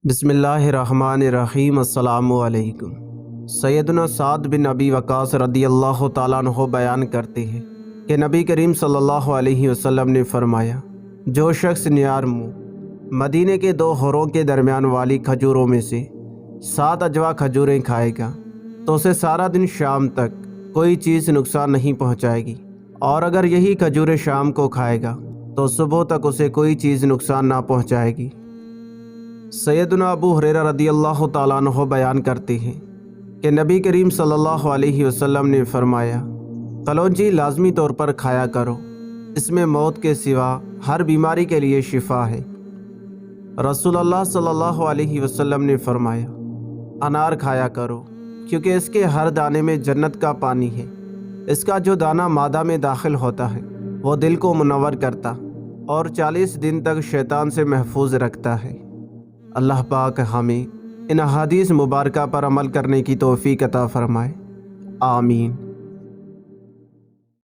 بسم اللہ الرحمن الرحیم۔ السلام علیکم۔ سیدنا سعد بن ابی وقاص رضی اللہ تعالیٰ عنہ بیان کرتے ہیں کہ نبی کریم صلی اللہ علیہ وسلم نے فرمایا، جو شخص نیار منہ مدینے کے 2 حوروں کے درمیان والی کھجوروں میں سے 7 اجوا کھجوریں کھائے گا تو اسے سارا دن شام تک کوئی چیز نقصان نہیں پہنچائے گی، اور اگر یہی کھجوریں شام کو کھائے گا تو صبح تک اسے کوئی چیز نقصان نہ پہنچائے گی۔ سیدنا ابو ہریرہ رضی اللہ تعالیٰ عنہ بیان کرتے ہیں کہ نبی کریم صلی اللہ علیہ وسلم نے فرمایا، کلونجی لازمی طور پر کھایا کرو، اس میں موت کے سوا ہر بیماری کے لیے شفا ہے۔ رسول اللہ صلی اللہ علیہ وسلم نے فرمایا، انار کھایا کرو کیونکہ اس کے ہر دانے میں جنت کا پانی ہے، اس کا جو دانہ معدہ میں داخل ہوتا ہے وہ دل کو منور کرتا اور 40 دن تک شیطان سے محفوظ رکھتا ہے۔ اللہ پاک ہمیں ان احادیث مبارکہ پر عمل کرنے کی توفیق عطا فرمائے، آمین۔